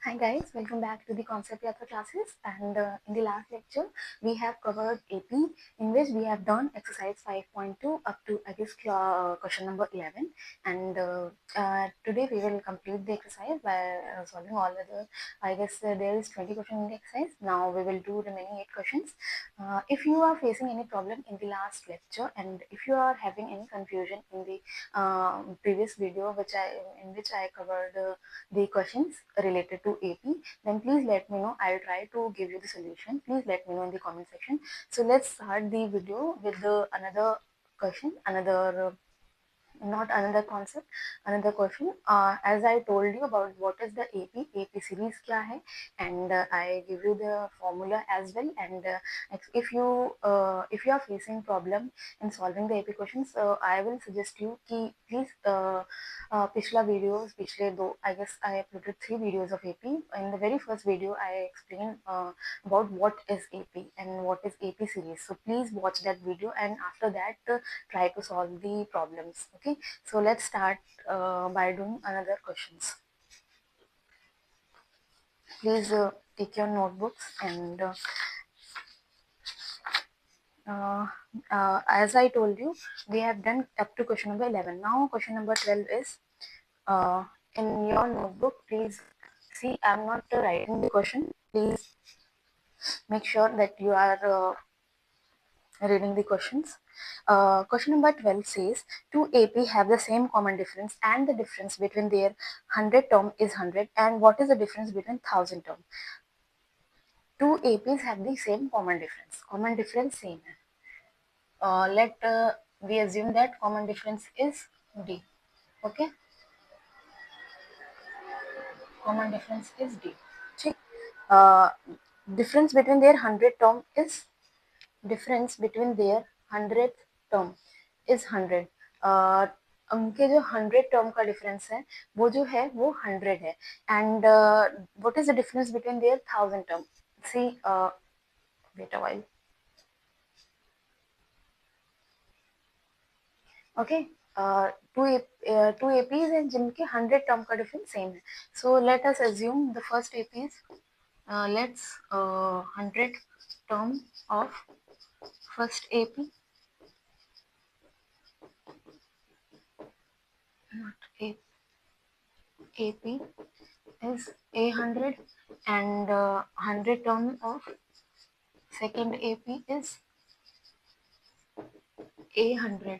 Hi guys, welcome back to the Concept Yatra classes, and in the last lecture we have covered AP, in which we have done exercise 5.2 up to I guess question number 11, and today we will complete the exercise by solving all other. I guess there is 20 questions in the exercise. Now we will do remaining 8 questions. If you are facing any problem in the last lecture, and if you are having any confusion in the previous video in which I covered the questions related to AP, then please let me know. I'll try to give you the solution. Please let me know in the comment section. So let's start the video with another question, not another concept, another question. As I told you about what is the AP series kya hai, and I give you the formula as well. And if you are facing problem in solving the AP questions, I will suggest you कि please पिछला videos पिछले दो, I guess I uploaded 3 videos of AP. In the very first video I explained about what is AP and what is AP series. So please watch that video, and after that try to solve the problems. Okay, so let's start by doing another questions. Please take your notebooks, and as I told you, we have done up to question number 11. Now question number 12 is in your notebook. Please see, I'm not writing the question. Please make sure that you are reading the questions. Question number 12 says, two AP have the same common difference, and the difference between their 100 term is 100, and what is the difference between 1000 term? Two APs have the same common difference. Common difference same hai. Let we assume that common difference is D. Okay, common difference is D. ठीक. Difference between their 100 term is difference between their 100th term is 100. उनके जो 100 term का difference है वो जो है वो 100 है. And what is the difference between their 1000 term? See wait a while. Okay, two APs हैं जिनके 100 टर्म का डिफरेंस सेम है. So let us assume the first APs. Let's 100 term of first AP, not A, AP is A100, and 100 term of second AP is A100.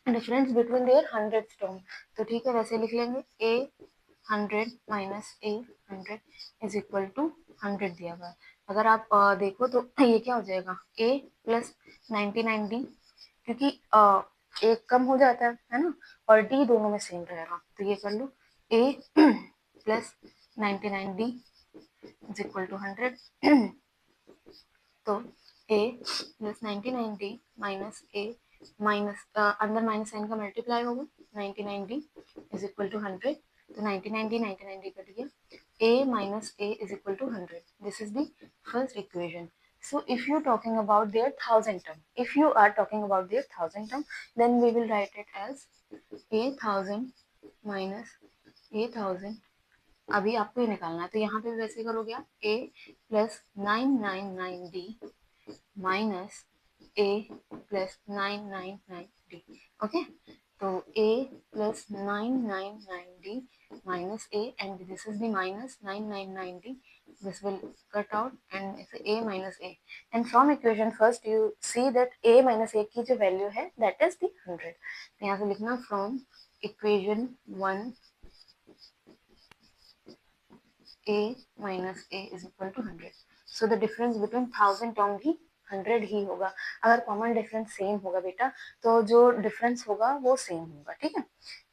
Difference between there 100 term. तो ठीक है, वैसे लिख लेंगे A100 minus A100 is equal to 100 दिया हुआ है. अगर आप देखो तो ये क्या हो जाएगा, A प्लस 99D, क्योंकि एक कम हो जाता है ना, और D दोनों में सेम रहेगा. तो ये कर लो, A plus 99D is equal to 100. तो A plus 99D minus A minus अंदर माइनस साइन का मल्टीप्लाई होगा. 99D is equal to 100. तो 99D कट गया. A minus A is equal to 100. This is the first equation. So if you are talking about their 1000 term, then we will write it as A1000 minus A1000. अभी आपको ये निकालना है, तो यहाँ पे वैसे करोगे आप A plus 999D minus A plus 999D. Okay, तो A plus 999D minus A, and this is the minus 999D. This will cut out and it's A minus A. And from equation first you see that A minus A की जो value है that is the 100. तो यहाँ से लिखना from equation 1 A minus A is equal to 100. So the difference between 1000 term भी 100 ही होगा. अगर कॉमन डिफरेंस सेम होगा बेटा, तो जो डिफरेंस होगा वो सेम होगा. ठीक है,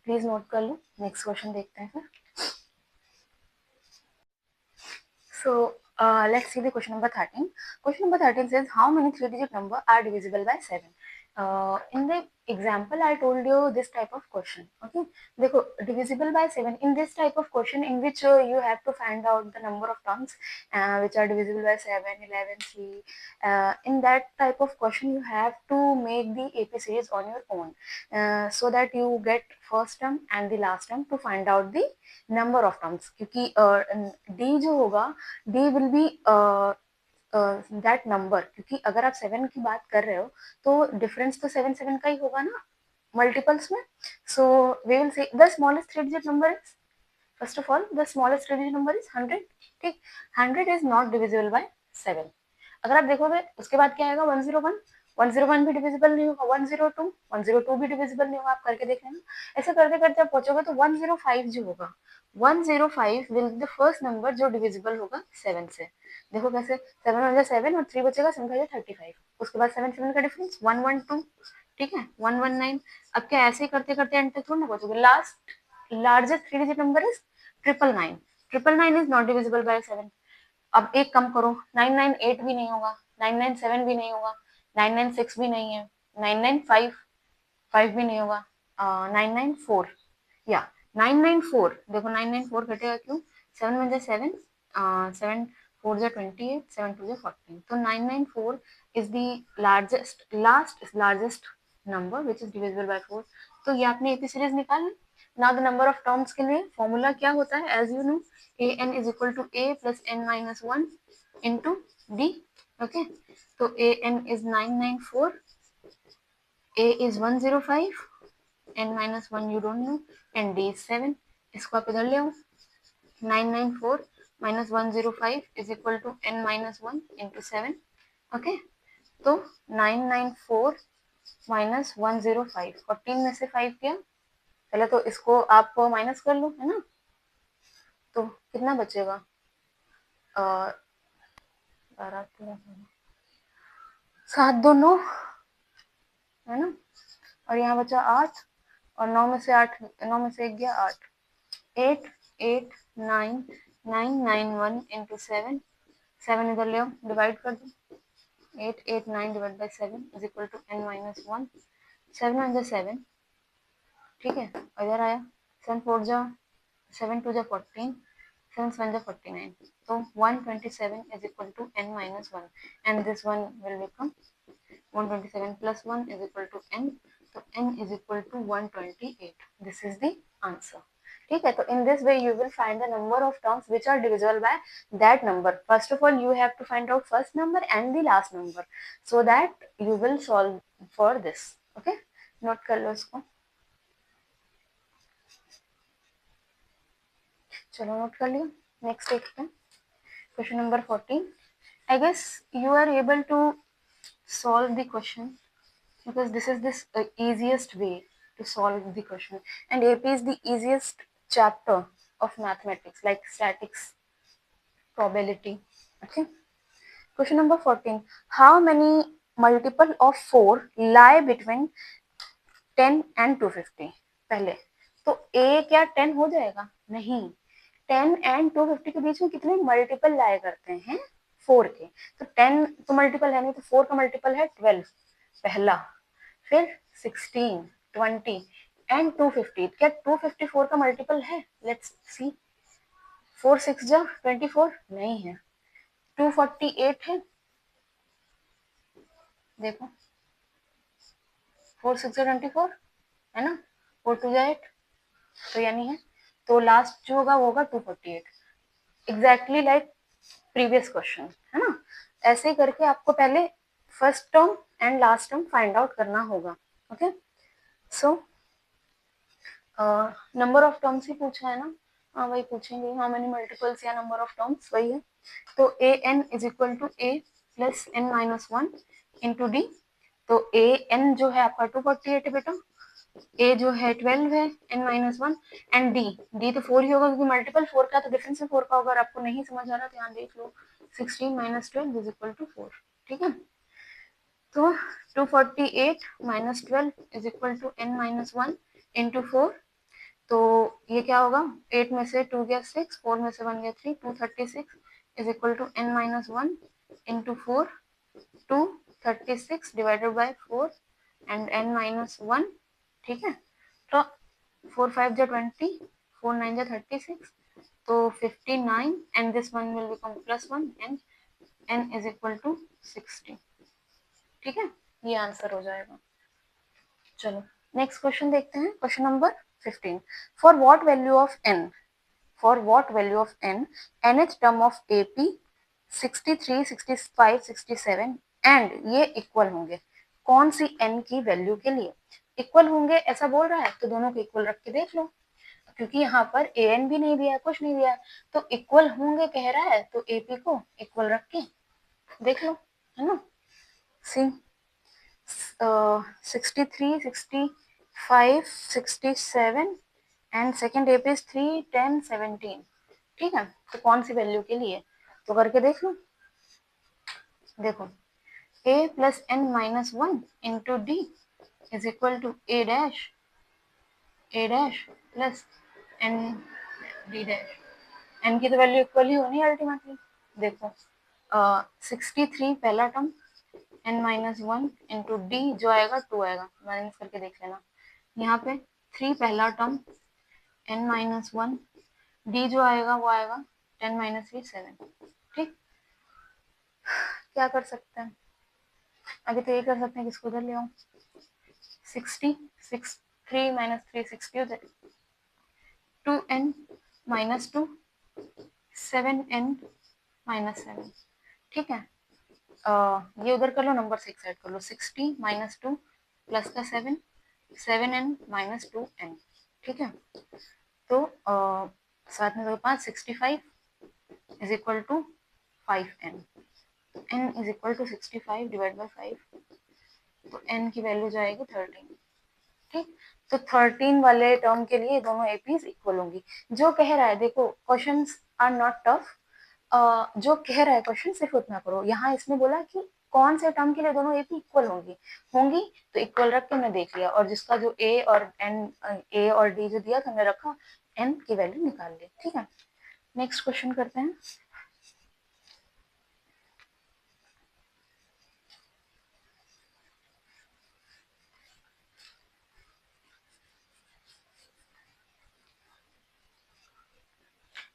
प्लीज नोट कर लो. नेक्स्ट क्वेश्चन देखते हैं फिर. So let's see the question number 13. Question number 13 says, how many 3-digit number are divisible by 7? In the example I told you this type of question. Okay, देखो divisible by 7 in this type of question in which you have to find out the number of terms which are divisible by 7, 11, 3. In that type of question you have to make the AP series on your own so that you get first term and the last term to find out the number of terms, क्योंकि D जो होगा D will be that number, क्योंकि अगर आप 7 की बात कर रहे हो तो डिफरेंस तो 7 7 का ही होगा ना मल्टीपल्स में. So we will say the smallest three digit number is, first of all the smallest three digit number is 100. ठीक, 100 इज नॉट डिविजिबल बाय 7. अगर आप देखोगे उसके बाद क्या आएगा 101. 101 भी डिविजिबल नहीं होगा. 102, 102 भी डिविजिबल नहीं होगा. आप करके देख लेना. ऐसे करते करते आप पहुंचोगे तो 105 जो होगा, 105 विल द फर्स्ट नंबर जो डिविजिबल होगा 7 से. देखो कैसे, 7 हो जाए 7 और 3 बचेगा, 7 हो जाए 35. उसके बाद 7 7 का डिफरेंस 112. ठीक है, 119. अब क्या ऐसे ही करते करते एंड तक थोड़ा ना पहुंचोगे. Last largest three digit number is 999. 999 is not divisible by 7. अब एक कम करो, 998 भी नहीं होगा, 997 भी नहीं होगा, 996 भी नहीं है, 995 भी नहीं होगा, 994 या 994. देखो 994 घटेगा क्यों, 7 वन जा 7, 7 4 जा 28, 7 2 जा 14. तो 994 is the largest number which is divisible by 4. तो ये आपने एपी सीरीज निकाल ली. Now the number of terms के लिए फॉर्मूला क्या होता है, as you know, A N is equal to A plus N minus 1 into D. Okay, तो A N is 994, A is 105, n minus 1 you don't know, and d is 7. इसको आप इधर ले आओ. 994 minus 105 is equal to n minus 1 into 7. Okay, तो 994 minus 105, 14 में से 5 किया, पहले तो इसको आप माइनस कर लो, है ना. तो कितना बचेगा, 7 2 9, है ना. और यहाँ बचा 8, और 9 में से 8, 9 में से 1 गया 8. 8 8 9 9 9 1 इंटू 7. 7 इधर ले आओ, डिवाइड कर दो. 8 8 9 divide by 7 is equal to n minus 1. 7 one जा 7, ठीक है, इधर आया. 7 4 जा 7 2 जा 14, 7 1 जा 49. तो 127 is equal to n minus 1, and this one will become 127 plus 1 is equal to n. तो n is equal to 128. This is the answer. ठीक है, तो in this way you will find the number of terms which are divisible by that number. First of all you have to find out first number and the last number so that you will solve for this. Okay, note कर लो इसको. चलो note कर लिया. Next देखते हैं question number 14. I guess you are able to solve the question because this is this easiest way to solve the question, and AP is the easiest chapter of mathematics like statics, probability. Okay, question number 14. How many multiple of 4 lie between 10 and 250? पहले तो A क्या 10 हो जाएगा, नहीं. 10 and 250 के बीच में कितने multiple लाया करते हैं, 4 के. तो 10 तो मल्टीपल है नहीं, तो 4 का मल्टीपल है 12 पहला, फिर 16, 20 एंड 250. क्या 254 का मल्टीपल है, लेट्स सी. 4 6 जा 24 नहीं है. 248 है, देखो 4 6 जा 24 है ना, 4 2 जा 8, तो यानी है. तो लास्ट जो होगा वो होगा 248, एग्जैक्टली लाइक प्रीवियस क्वेश्चन, है ना. ऐसे ही करके आपको पहले first term and last term find out करना होगा. Okay, so number of terms ही पूछा है ना. हाँ वही पूछेंगे, हाउ मेनी मल्टीपल्स या नंबर ऑफ टर्म्स, वही है. तो A N is equal to A plus N minus 1 into D. तो ए एन जो है आपका 248 है बेटा, ए जो है 12 है, n minus 1, and d, d तो 4 ही होगा क्योंकि मल्टीपल 4 का तो डिफरेंस है 4 का. अगर आपको नहीं समझ आ रहा तो यहाँ देख लो, 16 माइनस 12 इज इक्वल टू 4. ठीक है, तो 248 minus 12 is equal to n minus 1 into 4. तो ये क्या होगा, 8 में से 2 गया 6, 4 में से 1 गया 3, 236 is equal to n minus 1 into 4. 236 divided by 4 and n minus 1, ठीक है। तो 4 5 जा 20, 4 9 जा 36, तो 59 and this one will become plus 1 and n is equal to 60, ठीक है, ये आंसर हो जाएगा। चलो नेक्स्ट क्वेश्चन देखते हैं, question number 15। For what value of n, for what value of n, nth term of AP 63, 65, 67 and ये equal होंगे कौन सी n की वैल्यू के लिए इक्वल होंगे, ऐसा बोल रहा है तो दोनों को इक्वल रख के देख लो, क्योंकि यहाँ पर an भी नहीं दिया है, कुछ नहीं दिया है, तो इक्वल होंगे कह रहा है, तो AP को इक्वल रख के देख लो, है ना। सी 63, 65, 67 एंड सेकेंड AP is 3, 10, 17, ठीक है, तो कौन सी वैल्यू के लिए, तो करके देख लो। देखो a plus n minus 1 into d is equal to a dash plus n d dash, n की तो वैल्यू इक्वल ही होनी है अल्टीमेटली। देखो 63 पहला term, n minus 1 into D जो आएगा 2 आएगा, माइनस करके देख लेना। यहाँ पे 3 पहला टर्म, n माइनस 1, डी जो आएगा वो आएगा 10 माइनस 3 7, ठीक। क्या कर सकते हैं आगे, तो ये कर सकते हैं कि इसको उधर ले आओ, 60 6 3 माइनस 3 60 हो जाए, 2n माइनस 2 7n माइनस 7, ठीक है। ये उधर कर लो, नंबर से एक साइड कर लो, 60 माइनस 2 प्लस का 7 7n माइनस 2n, ठीक है। तो साथ में 5 65 is equal to 5n, n is equal to 65 divide by 5, तो n की वैल्यू जाएगी 13, ठीक। तो 13 वाले टर्म के लिए दोनों एपीज इक्वल होंगी। जो कह रहा है, देखो क्वेश्चंस आर नॉट टफ, जो कह रहा है क्वेश्चन सिर्फ उतना करो। यहाँ इसने बोला कि कौन से टर्म के लिए दोनों एपी इक्वल होंगी होंगी तो इक्वल रख के मैं देख लिया, और जिसका जो ए और एन, ए और डी जो दिया था मैंने रखा, एन की वैल्यू निकाल ली, ठीक है। नेक्स्ट क्वेश्चन करते हैं।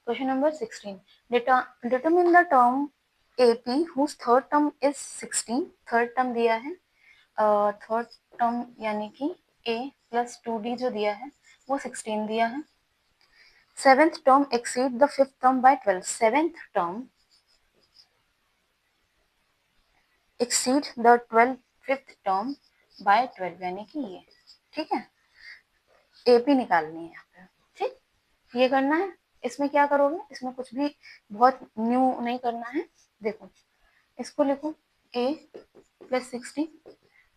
Question number 16. Determine the term AP whose third term is 16. Third term दिया है, थर्ड टर्म यानी कि a प्लस 2d जो दिया है वो 16 दिया है। Seventh term exceed the fifth term by 12. Seventh term exceed the 12 fifth term by 12 यानी कि ये, ठीक है। AP निकालनी है यहाँ पे, ठीक। ये करना है, इसमें क्या करोगे, इसमें कुछ भी बहुत न्यू नहीं करना है। देखो इसको लिखो a plus 60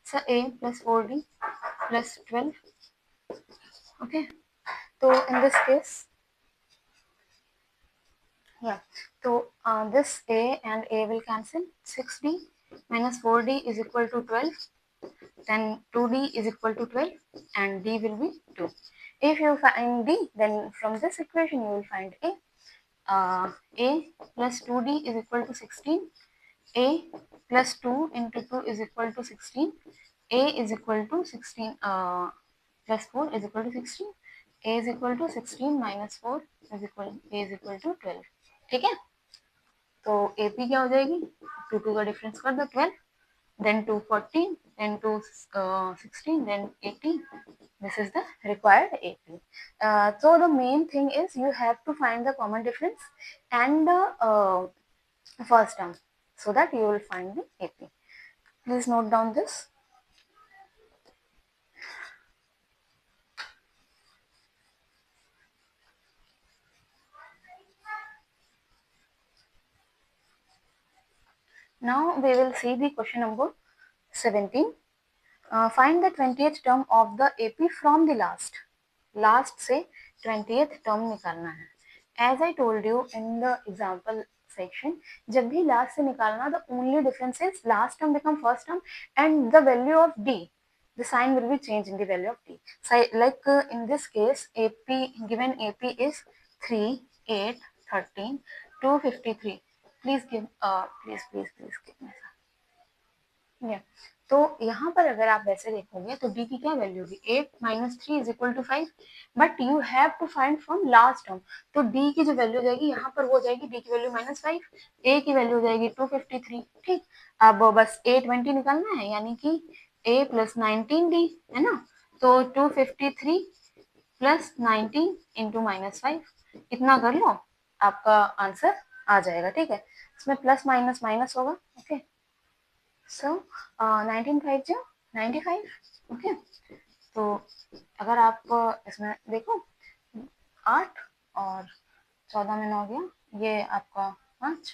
a plus 4d plus 12, okay. तो in this case yeah, so this a and a will cancel, 6d minus 4d is equal to 12, then 2d is equal to 12 and d will be 2. If you find d, then from this equation you will find a plus 2d is equal to 16, a plus 2 into 2 is equal to 16, a is equal to 16 plus 4 is equal to 16, a is equal to 16 minus 4 is equal, a is equal to 12, ठीक है। तो AP क्या हो जाएगी, 2 का difference कर दो 12, then 2 14, then 2 16, then 18. This is the required AP. So the main thing is you have to find the common difference and the first term so that you will find the AP. Please note down this. Now we will see the question number 17. Find the 20th term of the AP from the last. Last से 20th term निकालना है. As I told you in the example section, जब भी last से निकालना, the only difference is last term become first term and the value of D, the sign will be changed in the value of D. So like in this case, AP given AP is 3, 8, 13, 253. Please give please give me some. Yeah. तो यहाँ पर अगर आप वैसे देखोगे तो d की क्या वैल्यू होगी, 8 minus 3 is equal to 5, but you have to find from last term. तो d की जो वैल्यू हो जाएगी यहाँ पर वो हो जाएगी d की वैल्यू -5, a की वैल्यू हो जाएगी 253। ठीक, अब बस a20 निकालना है, यानी कि a प्लस 19d है ना, तो 253 प्लस 19 इंटू -5, इतना कर लो, आपका आंसर आ जाएगा। ठीक है, इसमें प्लस माइनस माइनस होगा। ओके, सो 19 5 जो 95। ओके, तो अगर आप इसमें देखो 8 और 14 में 9 गया, ये आपका 5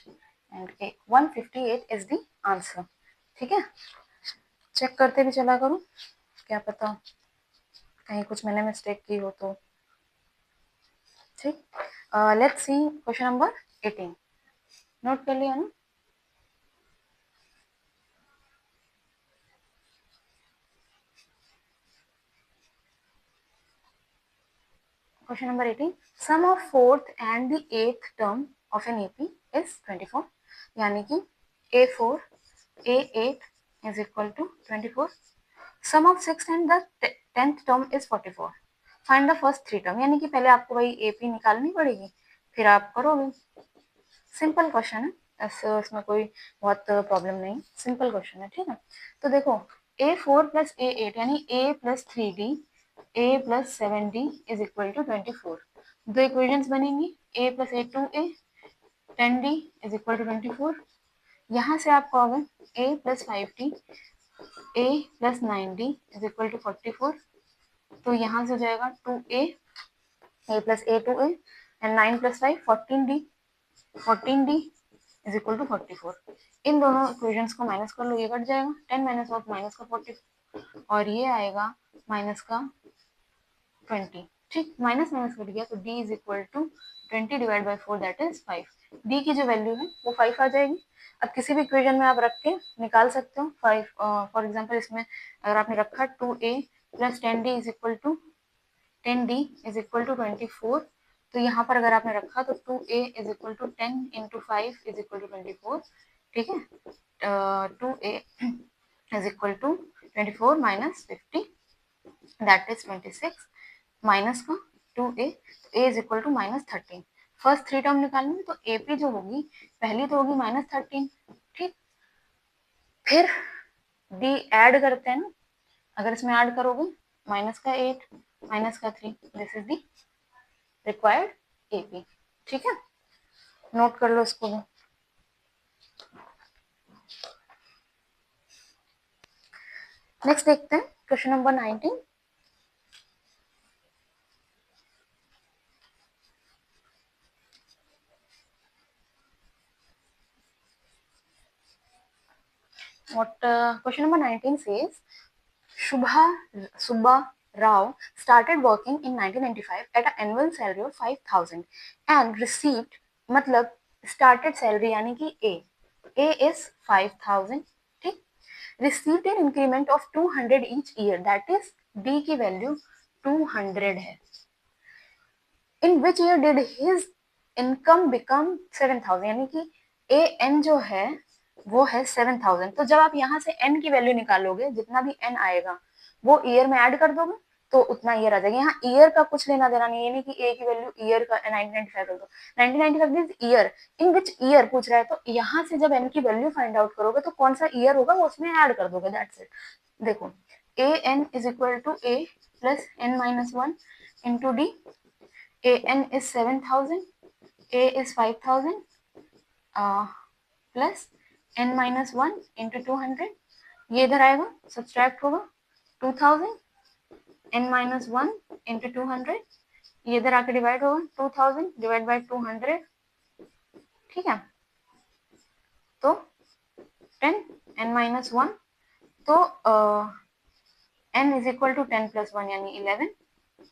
एंड 158 इज द आंसर। ठीक है, चेक करते भी चला करो, क्या पता कहीं कुछ मैंने मिस्टेक की हो तो। ठीक, let's see question number 18, note कर लिया ना। Question number 18. Sum of fourth and the eighth term of an AP is 24. यानी कि A4, A8 is equal to 24. Sum of sixth and the 10th term is 44. Find the first three term. यानी कि पहले आपको भाई AP निकालनी पड़ेगी, फिर आप करोगे। सिंपल क्वेश्चन है, ऐसे इसमें कोई बहुत प्रॉब्लम नहीं, सिंपल क्वेश्चन है। ठीक है, तो देखो A4 प्लस A8 यानी A plus 3D a plus 7d is equal to 24। दो इक्वेशंस बनेंगी, a plus a two a 10d is equal to 24। यहाँ से आप कहोगे a plus 5d a plus 9d is equal to 44। तो यहाँ से हो जाएगा 2a a plus a two a and 9 plus 5 14d is equal to 44। इन दोनों इक्वेशंस को माइनस कर लो, ये कट जाएगा, 10 माइनस ऑफ माइनस का 40 और ये आएगा माइनस का 20। ठीक, माइनस माइनस कट गया, तो d is equal to 20 divide by 4 that is 5। d की जो वैल्यू है वो 5 आ जाएगी। अब किसी भी इक्वेशन में आप रख के निकाल सकते हो 5। फॉर एग्जांपल इसमें अगर आपने रखा 2a plus 10d is equal to 10d is equal to 24, तो यहाँ पर अगर आपने रखा तो 2a is equal to 10 into 5 is equal to 24। ठीक है, 2a is equal to 24 minus 50 that is 26 minus का 2a, तो a is equal to -13। First three term निकालनी है, तो AP जो होगी पहली तो होगी -13। ठीक, फिर d ऐड करते हैं ना, अगर इसमें ऐड करोगे माइनस का 8 माइनस का 3, this is the required AP। ठीक है, नोट कर लो इसको भी। नेक्स्ट देखते हैं question number 19। What question number 19 says, Subha Rao started working in 1995 at an annual salary of 5,000 and received, मतलब started salary यानी कि A is 5,000। ठीक, received an increment of 200 each year, that is D की value 200 है। In which year did his income become 7,000, यानी कि AN जो है वो है 7,000। तो जब आप यहाँ से n की वैल्यू निकालोगे, जितना भी n आएगा वो ईयर में ऐड कर दोगे तो उतना ईयर आ जाएगा। यहाँ ईयर का कुछ लेना देना नहीं है, नहीं कि a की वैल्यू ईयर का 1995 कर दो। 1995 is year, in which year पूछ रहा है, तो यहाँ से जब n की वैल्यू फाइंड आउट करोगे तो कौन सा ईयर होगा वो उसमें ऐड कर दोगे, दैट्स इट। देखो an is equal to a plus n minus 1 into d. an is 7,000, a is 5,000 plus n minus 1 into 200, ये इधर आएगा सब्सट्रैक्ट होगा 2000, n माइनस 1 इंटू 200, ये इधर आके डिवाइड होगा 2000 डिवाइड बाई 200। ठीक है, तो 10 n माइनस 1, तो n is equal to 10 plus 1 यानी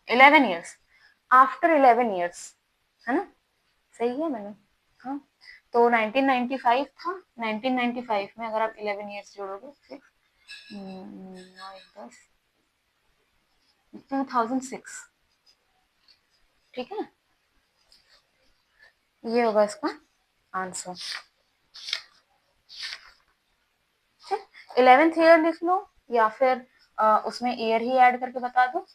11 ईयर्स, आफ्टर 11 ईयर्स, है ना, सही है मैंने, हाँ। तो 1995 था, 1995 में अगर आप 11 ईयर्स जोड़ोगे 2006। ठीक है, ये होगा इसका आंसर। 11th ईयर लिख लो या फिर उसमें ईयर ही ऐड करके बता दो,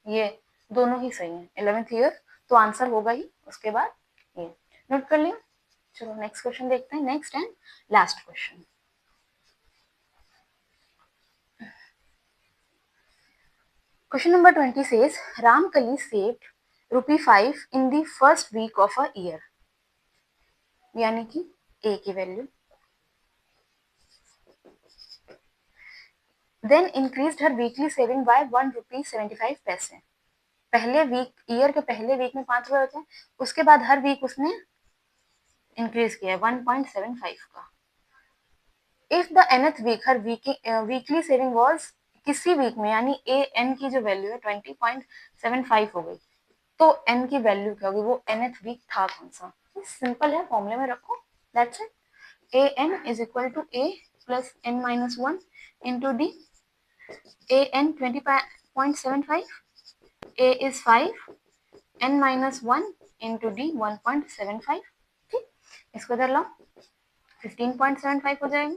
ये दोनों ही सही है। 11th ईयर तो आंसर होगा ही, उसके बाद ये नोट कर लिया। चलो नेक्स्ट क्वेश्चन देखते हैं, next and last question. Question number 20 says Ramkali saved ₹5 in the first week of a year, यानी कि A की value, then increased her weekly saving by ₹1.75। पहले वीक, ईयर के पहले वीक में 5 रुपए होते हैं, उसके बाद हर वीक उसने इंक्रीज किया 1.75 का। इफ द nth वीक हर वीकली सेविंग वाज, किसी वीक में यानी ए एन की जो वैल्यू है 20.75 हो गई, तो n की वैल्यू क्या होगी, वो nth वीक था कौन सा। सिंपल है, फॉर्मूले में रखो, that's it. A N is equal to A plus N minus one into d. A n 20.75, a is 5, n minus one into d 1.75। ठीक, इसको इधर लाओ, 15.75 हो जाएगा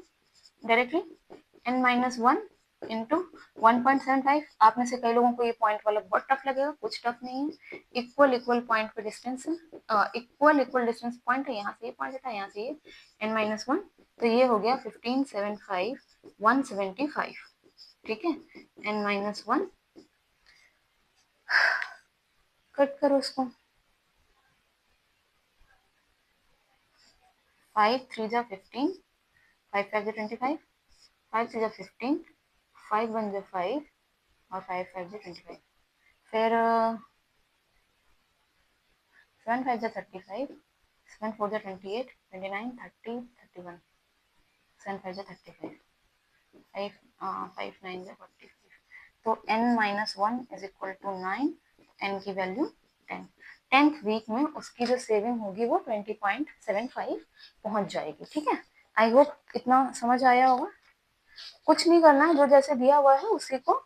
directly. n minus one into 1.75। आप में से कई लोगों को ये पॉइंट वाला बहुत टफ लगेगा, कुछ टफ नहीं है। इक्वल इक्वल पॉइंट पे डिस्टेंस है, इक्वल डिस्टेंस पॉइंट है, यहाँ से ये पॉइंट था, यहाँ से ये n माइनस वन, तो ये हो गया 1575 175। ठीक है, n माइनस वन, कट करो उसको, 5 3 जा 15, 5 5 जा 25, 5 6 जा 15, 5 1 जा 5 और 5 5 जा 25, फिर 7 5 जा 35, 7 4 जा 28, 29 30 31, 7 5 जा 35, 5 9 जा 45। तो n minus one is equal to 9, n की वैल्यू 10। 10th वीक में उसकी जो सेविंग होगी वो 20.75 पहुंच जाएगी। ठीक है, आई होप इतना समझ आया होगा। कुछ नहीं करना है, जो जैसे दिया हुआ है उसी को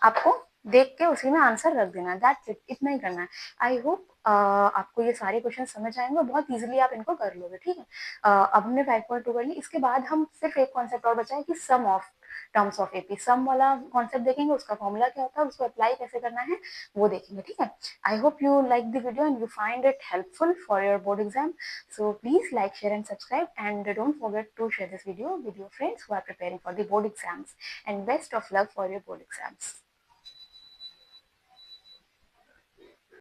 आपको देख के उसी में आंसर रख देना, दैट्स इट, इतना ही करना है। आई होप आपको ये सारे क्वेश्चन समझ आएंगे, बहुत इजीली आप इनको कर लोगे। ठीक है, अब हमने 5.2 कर ली, इसके बाद हम सिर्फ एक कॉन्सेप्ट और बचा है कि सम ऑफ टर्म्स ऑफ एपी, सम वाला कॉन्सेप्ट देखेंगे, उसका फॉर्मूला क्या होता है, उसको अप्लाई कैसे करना है वो देखेंगे। ठीक है, I hope you like the video and you find it helpful for your board exam. So please like, share and subscribe, and don't forget to share this video with your friends who are preparing for the board exams, and best of luck for your board exams.